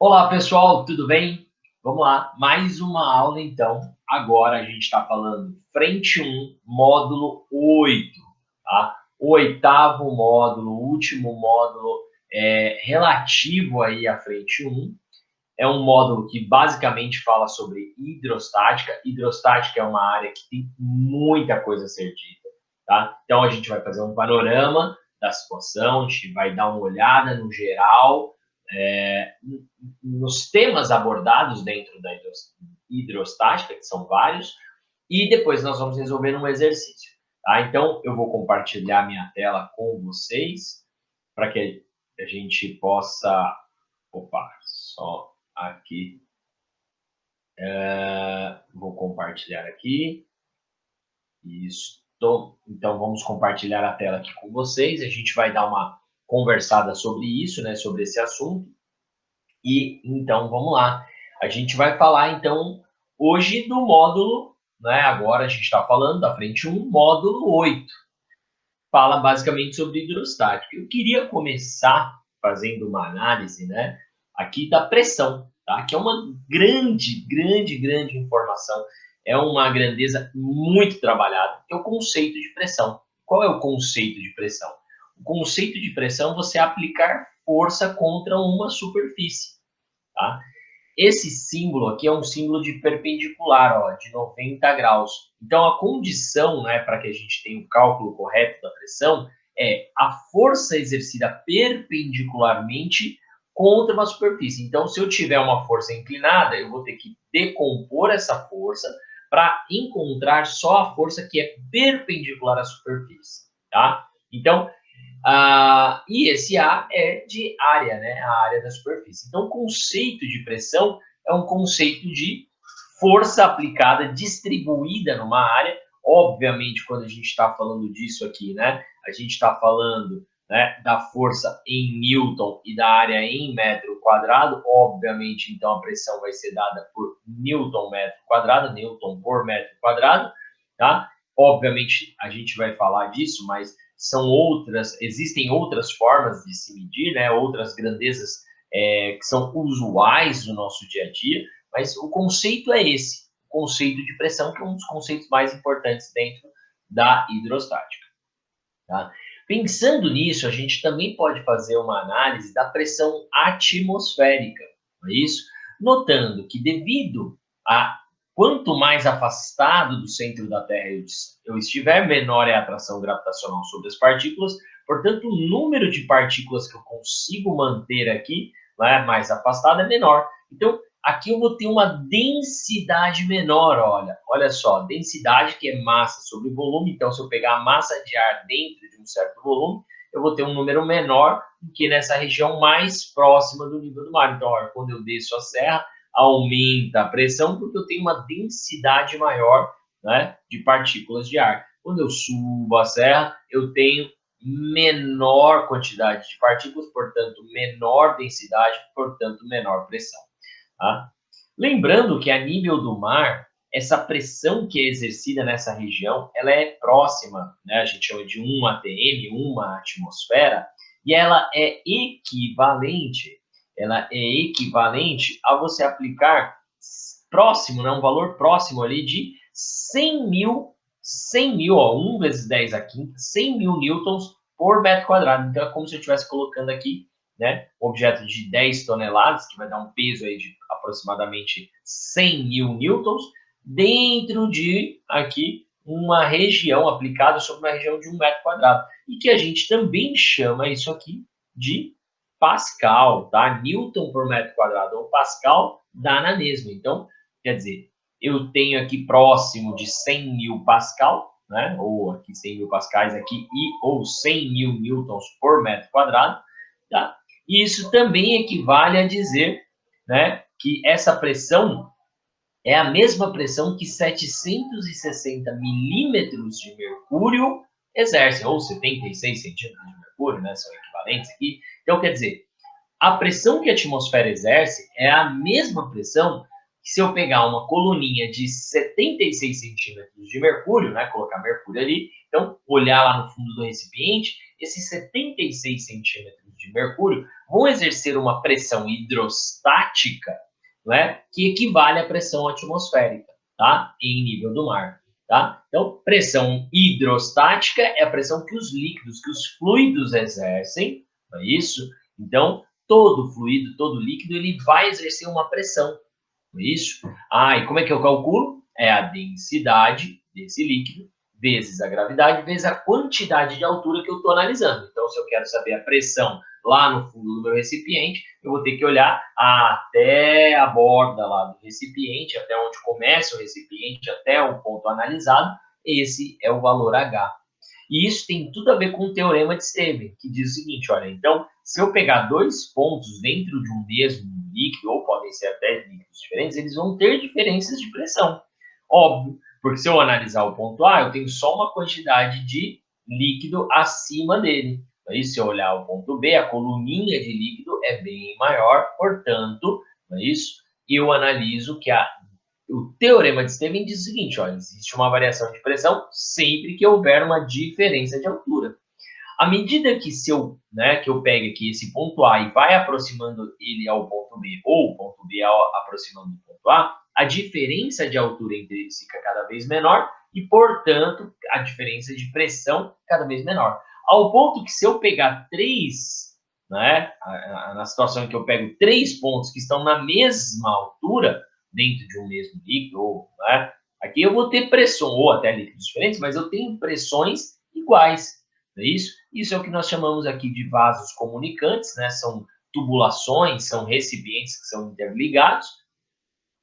Olá, pessoal, tudo bem? Vamos lá, mais uma aula então. Agora a gente está falando frente 1, módulo 8, tá? O oitavo módulo, o último módulo relativo aí à frente 1. É um módulo que basicamente fala sobre hidrostática. Hidrostática é uma área que tem muita coisa a ser dita, tá? Então a gente vai fazer um panorama da situação, a gente vai dar uma olhada no geral, é, nos temas abordados dentro da hidrostática, que são vários, e depois nós vamos resolver um exercício. Tá? Então, eu vou compartilhar minha tela com vocês, para que a gente possa... Opa, só aqui. Vou compartilhar aqui. Isso. Então, vamos compartilhar a tela aqui com vocês. A gente vai dar uma conversada sobre isso, né, sobre esse assunto. E então vamos lá. A gente vai falar então hoje do módulo, né? Agora a gente está falando da frente 1, módulo 8. Fala basicamente sobre hidrostática. Eu queria começar fazendo uma análise, né, aqui da pressão, tá? Que é uma grande informação. É uma grandeza muito trabalhada, que é o conceito de pressão. Qual é o conceito de pressão? O conceito de pressão é você aplicar força contra uma superfície. Tá? Esse símbolo aqui é um símbolo de perpendicular, ó, de 90 graus. Então, a condição, né, para que a gente tenha o cálculo correto da pressão é a força exercida perpendicularmente contra uma superfície. Então, se eu tiver uma força inclinada, eu vou ter que decompor essa força para encontrar só a força que é perpendicular à superfície. Tá? Então, e esse A é de área, né? A área da superfície. Então, o conceito de pressão é um conceito de força aplicada, distribuída numa área. Obviamente, quando a gente está falando disso aqui, né? A gente está falando, né, da força em Newton e da área em metro quadrado. Obviamente, então, a pressão vai ser dada por Newton metro quadrado, Newton por metro quadrado, tá? Obviamente, a gente vai falar disso, mas existem outras formas de se medir, né? Outras grandezas que são usuais no nosso dia a dia, mas o conceito é esse, o conceito de pressão, que é um dos conceitos mais importantes dentro da hidrostática. Tá? Pensando nisso, a gente também pode fazer uma análise da pressão atmosférica, não é isso? Notando que devido a quanto mais afastado do centro da Terra eu estiver, menor é a atração gravitacional sobre as partículas, portanto, o número de partículas que eu consigo manter aqui, né, mais afastado, é menor. Então, aqui eu vou ter uma densidade menor, olha só, densidade que é massa sobre volume, então se eu pegar a massa de ar dentro de um certo volume, eu vou ter um número menor do que nessa região mais próxima do nível do mar. Então, olha, quando eu desço a serra, aumenta a pressão porque eu tenho uma densidade maior, né, de partículas de ar. Quando eu subo a serra, eu tenho menor quantidade de partículas, portanto, menor densidade, portanto, menor pressão. Tá? Lembrando que a nível do mar, essa pressão que é exercida nessa região, ela é próxima, né? A gente chama de 1 atm, uma atmosfera, e ela é equivalente a você aplicar próximo, né? Um valor próximo ali de 100 mil, ó, 1 vezes 10 a quinta, 100 mil newtons por metro quadrado. Então, é como se eu estivesse colocando aqui, né, um objeto de 10 toneladas, que vai dar um peso aí de aproximadamente 100 mil newtons, dentro de aqui uma região aplicada sobre uma região de 1 metro quadrado. E que a gente também chama isso aqui de Pascal, tá? Newton por metro quadrado, ou Pascal, dá na mesma. Então, quer dizer, eu tenho aqui próximo de 100 mil Pascal, né? Ou aqui 100 mil pascais aqui, ou 100 mil newtons por metro quadrado, tá? E isso também equivale a dizer, né, que essa pressão é a mesma pressão que 760 milímetros de mercúrio exercem, ou 76 centímetros de mercúrio, né, são equivalentes aqui. Então, quer dizer, a pressão que a atmosfera exerce é a mesma pressão que se eu pegar uma coluninha de 76 centímetros de mercúrio, né, colocar mercúrio ali, então olhar lá no fundo do recipiente, esses 76 centímetros de mercúrio, vão exercer uma pressão hidrostática, né, que equivale à pressão atmosférica, tá? Em nível do mar, tá? Então, pressão hidrostática é a pressão que os líquidos, que os fluidos exercem, não é isso? Então, todo fluido, todo líquido, ele vai exercer uma pressão, não é isso? E como é que eu calculo? É a densidade desse líquido vezes a gravidade, vezes a quantidade de altura que eu estou analisando. Então, se eu quero saber a pressão lá no fundo do meu recipiente, eu vou ter que olhar até a borda lá do recipiente, até onde começa o recipiente, até o ponto analisado. Esse é o valor H. E isso tem tudo a ver com o teorema de Stevens, que diz o seguinte, olha, então, se eu pegar dois pontos dentro de um mesmo líquido, ou podem ser até líquidos diferentes, eles vão ter diferenças de pressão. Óbvio, porque se eu analisar o ponto A, eu tenho só uma quantidade de líquido acima dele. Aí, se eu olhar o ponto B, a coluninha de líquido é bem maior, portanto, não é isso? Eu analiso que o teorema de Stevens diz o seguinte, olha, existe uma variação de pressão sempre que houver uma diferença de altura. À medida que que eu pegue aqui esse ponto A e vai aproximando ele ao ponto B, ou o ponto B aproximando do ponto a diferença de altura entre eles fica cada vez menor e, portanto, a diferença de pressão cada vez menor. Ao ponto que se eu pegar né, na situação em que eu pego três pontos que estão na mesma altura, dentro de um mesmo líquido, né, aqui eu vou ter pressão, ou até líquidos diferentes, mas eu tenho pressões iguais. Não é isso? Isso é o que nós chamamos aqui de vasos comunicantes, né? São tubulações, são recipientes que são interligados.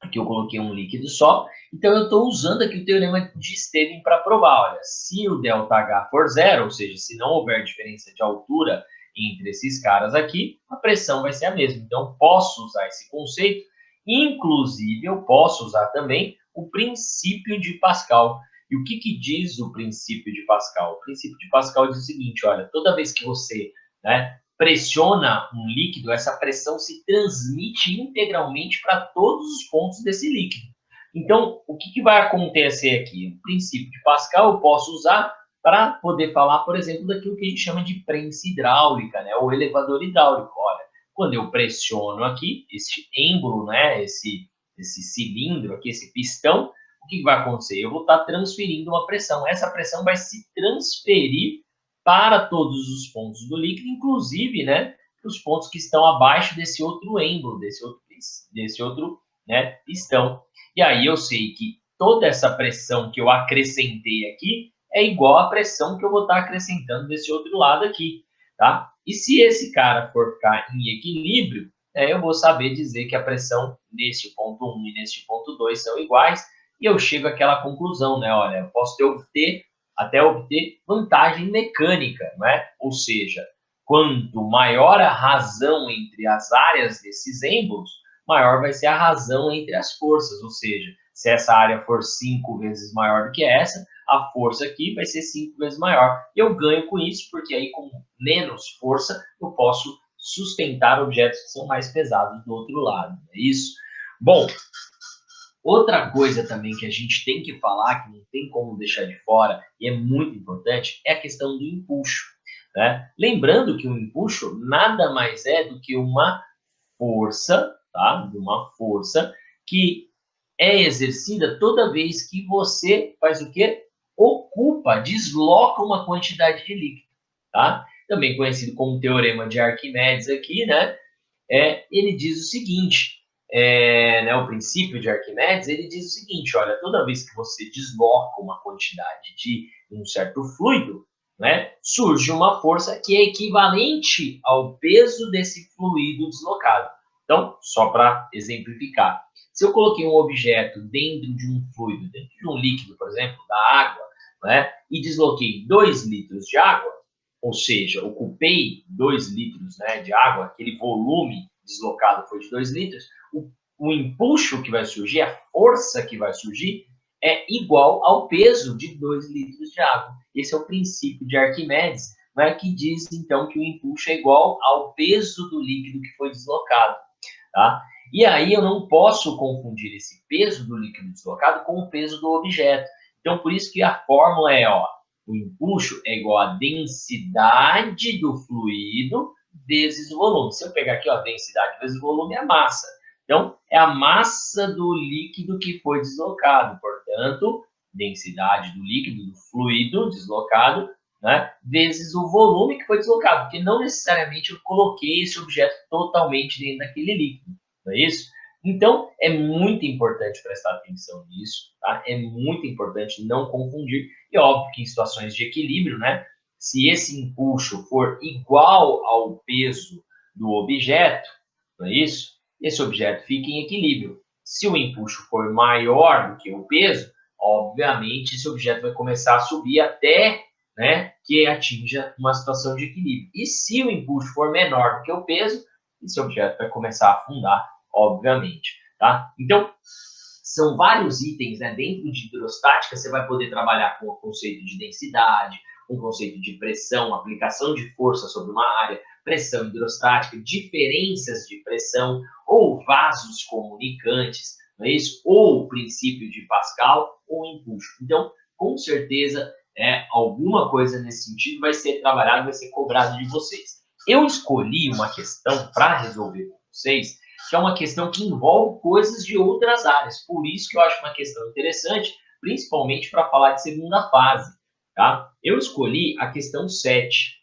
Aqui eu coloquei um líquido só. Então, eu estou usando aqui o teorema de Stevens para provar. Olha, se o ΔH for zero, ou seja, se não houver diferença de altura entre esses caras aqui, a pressão vai ser a mesma. Então, posso usar esse conceito. Inclusive, eu posso usar também o princípio de Pascal. E o que diz o princípio de Pascal? O princípio de Pascal diz o seguinte, olha, toda vez que você, né, pressiona um líquido, essa pressão se transmite integralmente para todos os pontos desse líquido. Então, o que vai acontecer aqui? O princípio de Pascal eu posso usar para poder falar, por exemplo, daquilo que a gente chama de prensa hidráulica, né, ou elevador hidráulico. Olha, quando eu pressiono aqui, esse êmbolo, né, esse cilindro aqui, esse pistão, o que vai acontecer? Eu vou estar transferindo uma pressão. Essa pressão vai se transferir para todos os pontos do líquido, inclusive, né, os pontos que estão abaixo desse outro êmbolo, desse outro, né, pistão. E aí eu sei que toda essa pressão que eu acrescentei aqui é igual à pressão que eu vou estar acrescentando desse outro lado aqui, tá? E se esse cara for ficar em equilíbrio, eu vou saber dizer que a pressão neste ponto 1 e neste ponto 2 são iguais, e eu chego àquela conclusão, né? Olha, eu posso até obter vantagem mecânica, né? Ou seja, quanto maior a razão entre as áreas desses êmbolos, maior vai ser a razão entre as forças, ou seja, se essa área for 5 vezes maior do que essa, a força aqui vai ser 5 vezes maior. Eu ganho com isso, porque aí com menos força eu posso sustentar objetos que são mais pesados do outro lado, é isso? Bom, outra coisa também que a gente tem que falar, que não tem como deixar de fora, e é muito importante, é a questão do empuxo, né? Lembrando que o empuxo nada mais é do que uma força, tá? Uma força que é exercida toda vez que você faz o quê? Desloca uma quantidade de líquido, tá? Também conhecido como teorema de Arquimedes aqui, né? Ele diz o seguinte, né, o princípio de Arquimedes, ele diz o seguinte, olha, toda vez que você desloca uma quantidade de um certo fluido, né, surge uma força que é equivalente ao peso desse fluido deslocado. Então, só para exemplificar, se eu coloquei um objeto dentro de um fluido, dentro de um líquido, por exemplo, da água, né, e desloquei 2 litros de água, ou seja, ocupei 2 litros, né, de água, aquele volume deslocado foi de 2 litros, o empuxo que vai surgir, a força que vai surgir, é igual ao peso de 2 litros de água. Esse é o princípio de Arquimedes, né, que diz, então, que o empuxo é igual ao peso do líquido que foi deslocado. Tá? E aí eu não posso confundir esse peso do líquido deslocado com o peso do objeto. Então, por isso que a fórmula é, ó, o empuxo é igual à densidade do fluido vezes o volume. Se eu pegar aqui, ó, densidade vezes volume é a massa. Então, é a massa do líquido que foi deslocado. Portanto, densidade do líquido, do fluido deslocado, né, vezes o volume que foi deslocado. Porque não necessariamente eu coloquei esse objeto totalmente dentro daquele líquido. Não é isso? Então, é muito importante prestar atenção nisso, tá? É muito importante não confundir. E óbvio que em situações de equilíbrio, né, se esse empuxo for igual ao peso do objeto, não é isso? Esse objeto fica em equilíbrio. Se o empuxo for maior do que o peso, obviamente esse objeto vai começar a subir até, né, que atinja uma situação de equilíbrio. E se o empuxo for menor do que o peso, esse objeto vai começar a afundar, obviamente, tá? Então, são vários itens, né? Dentro de hidrostática, você vai poder trabalhar com o conceito de densidade, com o conceito de pressão, aplicação de força sobre uma área, pressão hidrostática, diferenças de pressão, ou vasos comunicantes, não é isso? Ou o princípio de Pascal, ou empuxo. Então, com certeza, alguma coisa nesse sentido vai ser trabalhado, vai ser cobrado de vocês. Eu escolhi uma questão para resolver com vocês, que é uma questão que envolve coisas de outras áreas. Por isso que eu acho uma questão interessante, principalmente para falar de segunda fase. Tá? Eu escolhi a questão 7.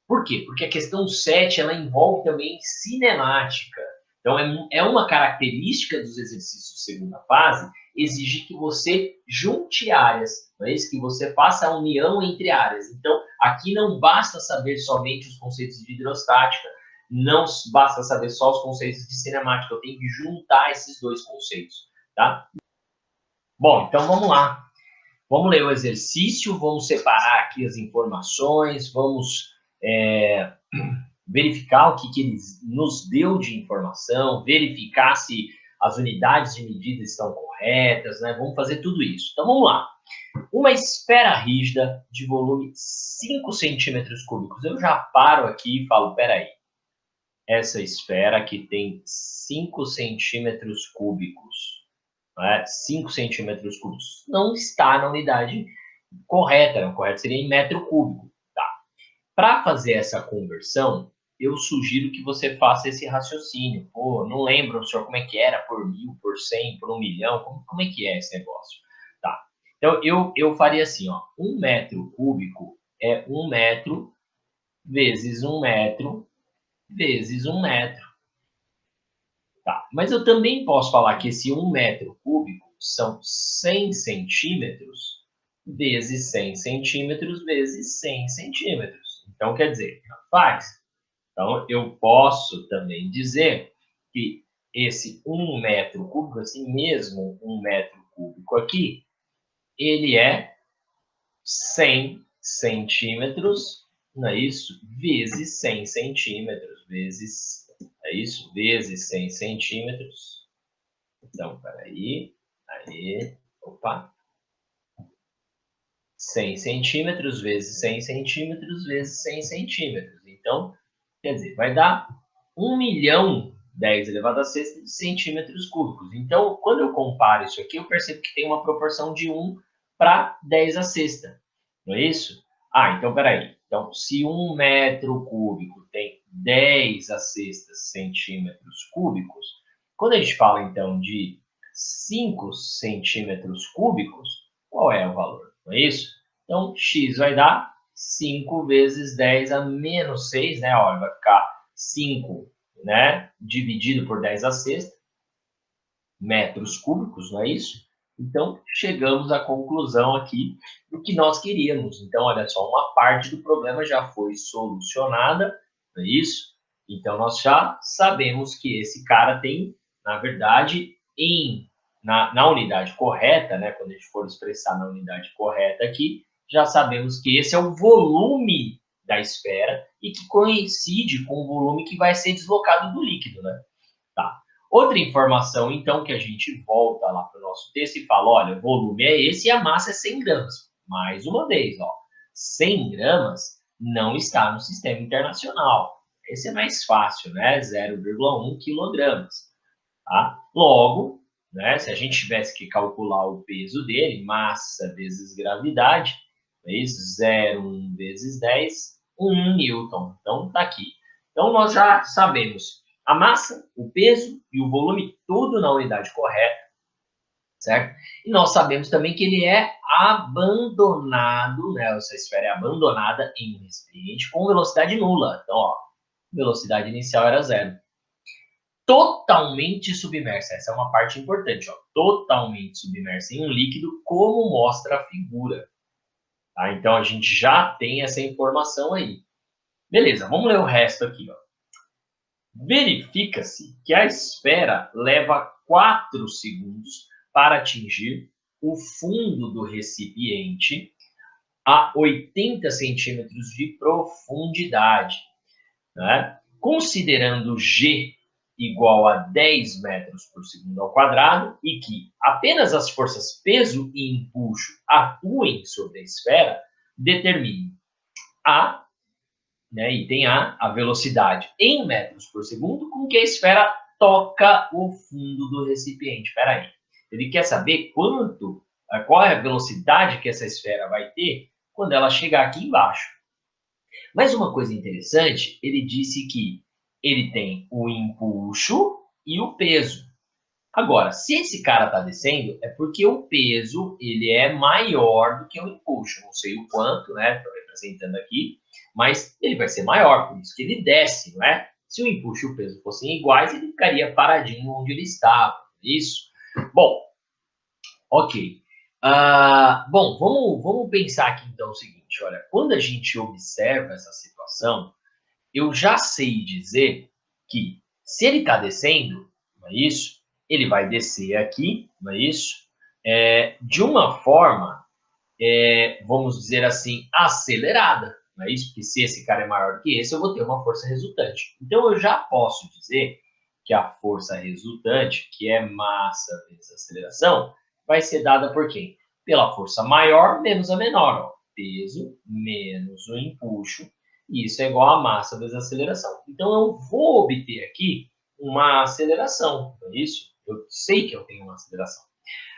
Por quê? Porque a questão 7 ela envolve também cinemática. Então, é uma característica dos exercícios de segunda fase, exige que você junte áreas, não é isso? Que você faça a união entre áreas. Então, aqui não basta saber somente os conceitos de hidrostática, não basta saber só os conceitos de cinemática, eu tenho que juntar esses dois conceitos, tá? Bom, então vamos lá. Vamos ler o exercício, vamos separar aqui as informações, vamos verificar o que ele nos deu de informação, verificar se as unidades de medida estão corretas, né? Vamos fazer tudo isso. Então, vamos lá. Uma esfera rígida de volume 5 centímetros cúbicos. Eu já paro aqui e falo, peraí, essa esfera aqui tem 5 centímetros cúbicos, né? 5 centímetros cúbicos. Não está na unidade correta, o correto seria em metro cúbico. Tá? Para fazer essa conversão, eu sugiro que você faça esse raciocínio. Pô, não lembro, senhor, como é que era por 1000, por 100, por 1 milhão, como é que é esse negócio? Tá. Então, eu faria assim, ó, 1 metro cúbico é 1 metro vezes 1 metro vezes 1 metro. Tá. Mas eu também posso falar que esse 1 metro cúbico são 100 centímetros vezes 100 centímetros vezes 100 centímetros. Então, quer dizer, faz. Então, eu posso também dizer que esse 1 metro cúbico, assim mesmo 1 metro cúbico aqui, ele é 100 centímetros, não é isso? Vezes 100 centímetros, vezes, é isso? Vezes 100 centímetros. Então, peraí, aí, opa. 100 centímetros vezes 100 centímetros vezes 100 centímetros. Então, quer dizer, vai dar 1 milhão 10 elevado a sexta de centímetros cúbicos. Então, quando eu comparo isso aqui, eu percebo que tem uma proporção de 1 para 10 a sexta. Não é isso? Ah, então, peraí. Então, se 1 metro cúbico tem 10 a sexta centímetros cúbicos, quando a gente fala, então, de 5 centímetros cúbicos, qual é o valor? Não é isso? Então, x vai dar 5 vezes 10 a menos 6, né? Olha, vai ficar 5, né? Dividido por 10 a sexta, metros cúbicos, não é isso? Então, chegamos à conclusão aqui do que nós queríamos. Então, olha só, uma parte do problema já foi solucionada, não é isso? Então, nós já sabemos que esse cara tem, na verdade, na unidade correta, né? Quando a gente for expressar na unidade correta aqui, já sabemos que esse é o volume da esfera e que coincide com o volume que vai ser deslocado do líquido, né? Tá. Outra informação, então, que a gente volta lá para o nosso texto e fala, olha, o volume é esse e a massa é 100 gramas. Mais uma vez, ó, 100 gramas não está no sistema internacional. Esse é mais fácil, né? 0,1 quilogramas. Tá? Logo, né, se a gente tivesse que calcular o peso dele, massa vezes gravidade, é isso? 0,1 vezes 10, 1 newton. Então, tá aqui. Então, nós já sabemos a massa, o peso e o volume, tudo na unidade correta, certo? E nós sabemos também que ele é abandonado, né? Essa esfera é abandonada em um recipiente com velocidade nula. Então, ó, velocidade inicial era zero. Totalmente submersa, essa é uma parte importante, ó, totalmente submersa em um líquido, como mostra a figura. Tá? Então, a gente já tem essa informação aí. Beleza, vamos ler o resto aqui, ó. Verifica-se que a esfera leva 4 segundos para atingir o fundo do recipiente a 80 centímetros de profundidade, né? Considerando G igual a 10 metros por segundo ao quadrado e que apenas as forças peso e empuxo atuem sobre a esfera, determine a, né, item A velocidade em metros por segundo com que a esfera toca o fundo do recipiente. Espera aí. Ele quer saber qual é a velocidade que essa esfera vai ter quando ela chegar aqui embaixo. Mas uma coisa interessante, ele disse que ele tem o empuxo e o peso. Agora, se esse cara está descendo, é porque o peso ele é maior do que o empuxo. Não sei o quanto, né? Estou representando aqui, mas ele vai ser maior, por isso que ele desce, não é? Se o empuxo e o peso fossem iguais, ele ficaria paradinho onde ele estava. Isso. Bom, ok. Bom, vamos pensar aqui então o seguinte: olha, quando a gente observa essa situação, eu já sei dizer que se ele está descendo, não é isso? Ele vai descer aqui, não é isso? De uma forma, vamos dizer assim, acelerada, não é isso? Porque se esse cara é maior que esse, eu vou ter uma força resultante. Então, eu já posso dizer que a força resultante, que é massa vezes aceleração, vai ser dada por quem? Pela força maior menos a menor, ó. Peso menos o empuxo, e isso é igual a massa vezes a aceleração. Então, eu vou obter aqui uma aceleração, não é isso? Eu sei que eu tenho uma aceleração.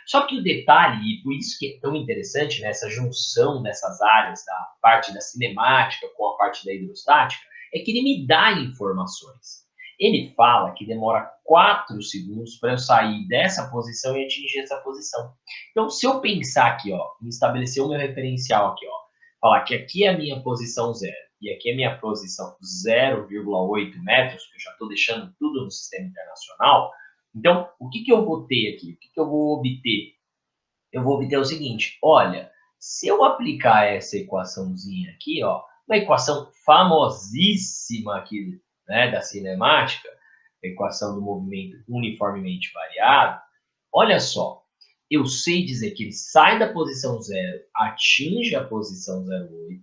Só que o detalhe, e por isso que é tão interessante nessa junção dessas áreas, da parte da cinemática com a parte da hidrostática, é que ele me dá informações. Ele fala que demora 4 segundos para eu sair dessa posição e atingir essa posição. Então, se eu pensar aqui, ó, em estabelecer o meu referencial aqui, ó, falar que aqui é a minha posição zero e aqui é a minha posição 0,8 metros, que eu já estou deixando tudo no sistema internacional, então, o que eu vou ter aqui? O que eu vou obter? Eu vou obter o seguinte, olha, se eu aplicar essa equaçãozinha aqui, ó, uma equação famosíssima aqui, né, da cinemática, a equação do movimento uniformemente variado, olha só, eu sei dizer que ele sai da posição zero, atinge a posição 0,8,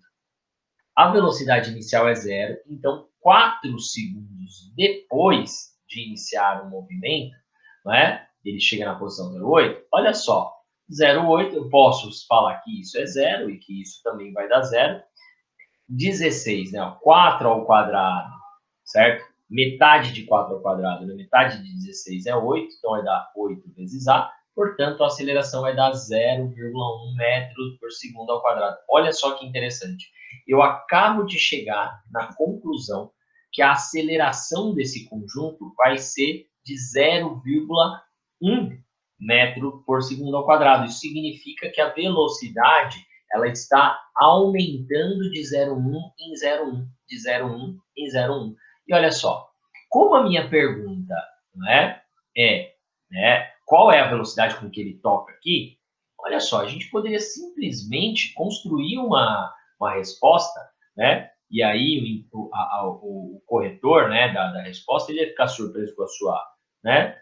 a velocidade inicial é zero, então 4 segundos depois de iniciar o movimento, né, ele chega na posição 0,8, olha só, 0,8 eu posso falar que isso é zero e que isso também vai dar zero. 16, né, 4 ao quadrado, certo? Metade de 4 ao quadrado, né? Metade de 16 é 8, então vai dar 8 vezes A, portanto a aceleração vai dar 0,1 metros por segundo ao quadrado. Olha só que interessante. Eu acabo de chegar na conclusão que a aceleração desse conjunto vai ser de 0,1 metro por segundo ao quadrado. Isso significa que a velocidade ela está aumentando de 0,1 em 0,1, de 0,1 em 0,1. E olha só, como a minha pergunta, né, né, qual é a velocidade com que ele toca aqui, olha só, a gente poderia simplesmente construir uma resposta, né, e aí o corretor, né, da resposta, ele ia ficar surpreso com a sua, né,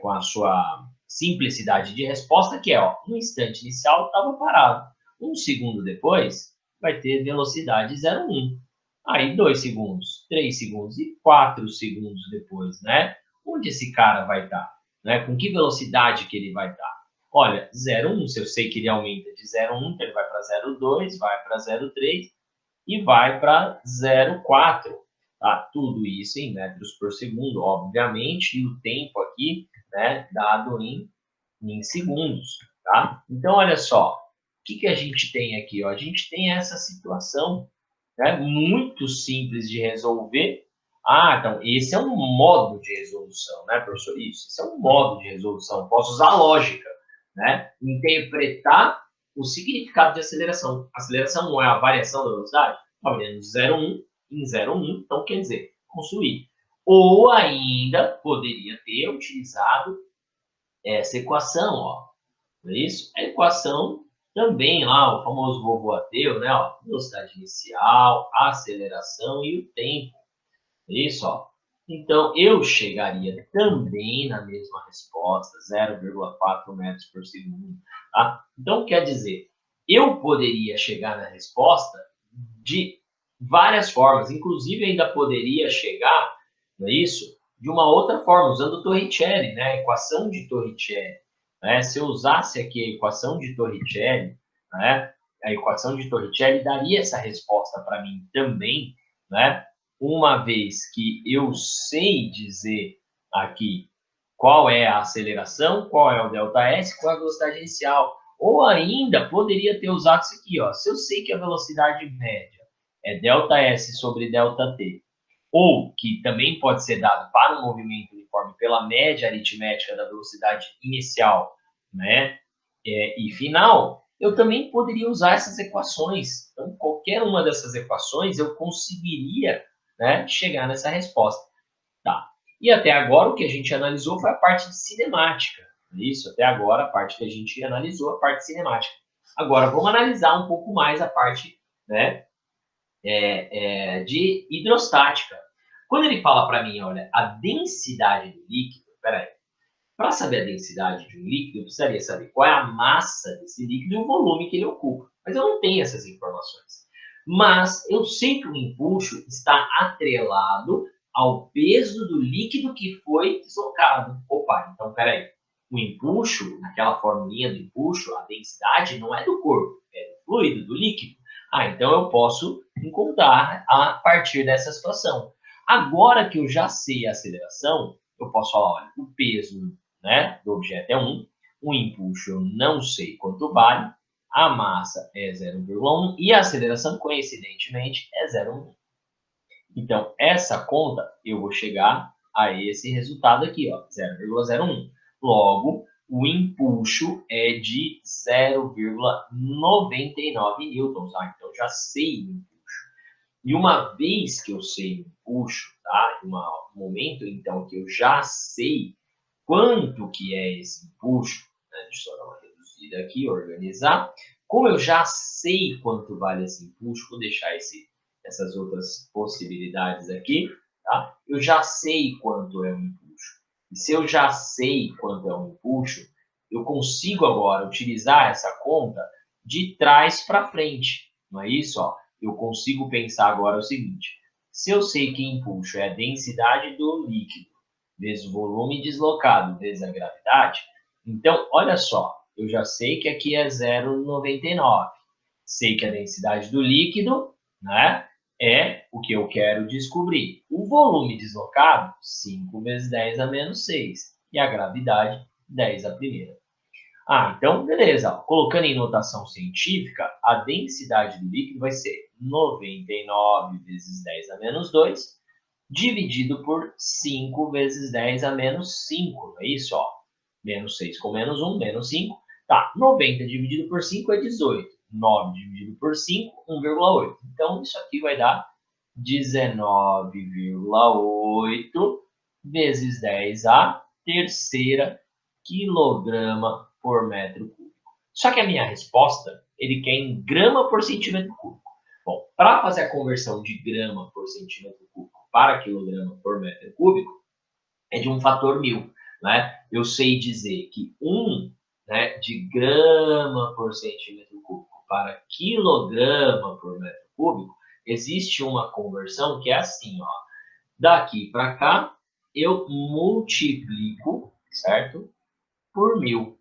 com a sua simplicidade de resposta, que é, ó, no instante inicial estava parado. Um segundo depois, vai ter velocidade 0,1. Aí 2 segundos, 3 segundos e 4 segundos depois, né? Onde esse cara vai estar? Né? Com que velocidade que ele vai estar? Olha, 0,1, se eu sei que ele aumenta de 0,1, então ele vai para 0,2, vai para 0,3 e vai para 0,4. Tá? Tudo isso em metros por segundo, obviamente, e o tempo aqui, né, dado em segundos. Tá? Então, olha só, que a gente tem aqui? Ó? A gente tem essa situação, né, muito simples de resolver, Ah, então esse é um modo de resolução, né, professor? Isso, esse é um modo de resolução. Posso usar a lógica, né? Interpretar o significado de aceleração. Aceleração não é a variação da velocidade? Está variando de 0 a 1 em 0 a 1, então quer dizer, construir. Ou ainda poderia ter utilizado essa equação, ó. Não é isso? A equação também lá, o famoso vovô ateu, né? Ó, velocidade inicial, aceleração e o tempo. Isso, ó. Então, eu chegaria também na mesma resposta, 0,4 metros por segundo. Tá? Então, quer dizer, eu poderia chegar na resposta de várias formas. Inclusive, ainda poderia chegar, não é isso? De uma outra forma, usando o Torricelli, né? A equação de Torricelli. Né? Se eu usasse aqui a equação de Torricelli, né? A equação de Torricelli daria essa resposta para mim também, né? Uma vez que eu sei dizer aqui qual é a aceleração, qual é o ΔS, qual é a velocidade inicial. Ou ainda poderia ter usado isso aqui, ó. Se eu sei que a velocidade média é ΔS sobre ΔT, ou que também pode ser dado para um movimento uniforme pela média aritmética da velocidade inicial, né, e final, eu também poderia usar essas equações. Então, qualquer uma dessas equações eu conseguiria, né, chegar nessa resposta. Tá. E até agora o que a gente analisou foi a parte de cinemática. Isso, até agora a parte que a gente analisou, a parte cinemática. Agora vamos analisar um pouco mais a parte, né, de hidrostática. Quando ele fala para mim, olha, a densidade do líquido, peraí, para saber a densidade de um líquido, eu precisaria saber qual é a massa desse líquido e o volume que ele ocupa. Mas eu não tenho essas informações. Mas eu sei que o empuxo está atrelado ao peso do líquido que foi deslocado. Opa, então peraí. O empuxo, naquela formulinha do empuxo, a densidade não é do corpo, é do fluido, do líquido. Ah, então eu posso encontrar a partir dessa situação. Agora que eu já sei a aceleração, eu posso falar, olha, o peso, né, do objeto é 1, o empuxo eu não sei quanto vale, a massa é 0,1 e a aceleração, coincidentemente, é 0,1. Então, essa conta, eu vou chegar a esse resultado aqui, ó, 0,01. Logo, o empuxo é de 0,99 newtons. Ah, então já sei o empuxo. E uma vez que eu sei o empuxo, tá? Um momento, então, que eu já sei quanto que é esse empuxo, né? Deixa eu dar uma reduzida aqui, organizar. Como eu já sei quanto vale esse empuxo, vou deixar essas outras possibilidades aqui, tá? Eu já sei quanto é o empuxo. E se eu já sei quanto é o empuxo, eu consigo agora utilizar essa conta de trás para frente, não é isso? Ó? Eu consigo pensar agora o seguinte, se eu sei que empuxo é a densidade do líquido vezes o volume deslocado vezes a gravidade, então, olha só, eu já sei que aqui é 0,99. Sei que a densidade do líquido, né, é o que eu quero descobrir. O volume deslocado, 5 vezes 10 a menos 6. E a gravidade, 10 a primeira. Ah, então, beleza. Colocando em notação científica, a densidade do líquido vai ser 99 vezes 10 a menos 2, dividido por 5 vezes 10 a menos 5. É isso, ó. Menos 6 com menos 1, menos 5. Tá, 90 dividido por 5 é 18. 9 dividido por 5, 1,8. Então, isso aqui vai dar 19,8 vezes 10 a terceira quilograma por metro cúbico. Só que a minha resposta, ele quer em grama por centímetro cúbico. Bom, para fazer a conversão de grama por centímetro cúbico para quilograma por metro cúbico, é de um fator 1000. Né? Eu sei dizer que 1, né, de grama por centímetro cúbico para quilograma por metro cúbico, existe uma conversão que é assim, ó. Daqui para cá, eu multiplico, certo? Por 1000.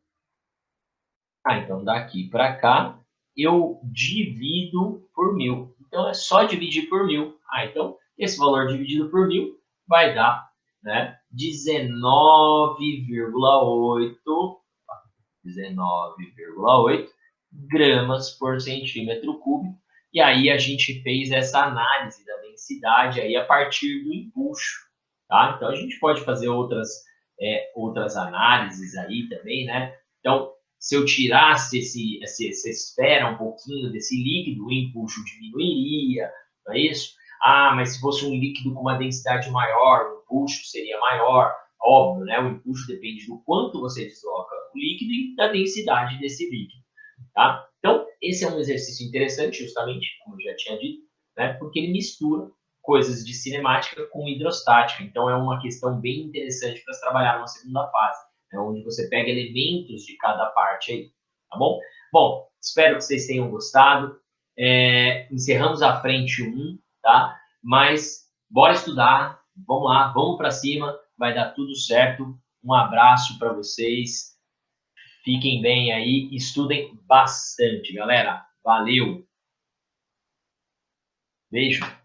Ah, então daqui para cá, eu divido por 1000. Então é só dividir por 1000. Ah, então esse valor dividido por 1000 vai dar, né, 19,8 gramas por centímetro cúbico. e aí a gente fez essa análise da densidade aí a partir do empuxo, tá? Então a gente pode fazer outras análises aí também, né? Então, se eu tirasse essa esfera um pouquinho desse líquido, o empuxo diminuiria, não é isso? Ah, mas se fosse um líquido com uma densidade maior, o empuxo seria maior. Óbvio, né? O empuxo depende do quanto você desloca o líquido e da densidade desse líquido, tá? Então, esse é um exercício interessante, justamente, como eu já tinha dito, né? Porque ele mistura coisas de cinemática com hidrostática. Então, é uma questão bem interessante para se trabalhar numa segunda fase, né? Onde você pega elementos de cada parte aí, tá bom? Bom, espero que vocês tenham gostado. Encerramos a frente 1, tá? Mas bora estudar, vamos lá, vamos para cima, vai dar tudo certo. Um abraço para vocês. Fiquem bem aí, estudem bastante, galera. Valeu. Beijo.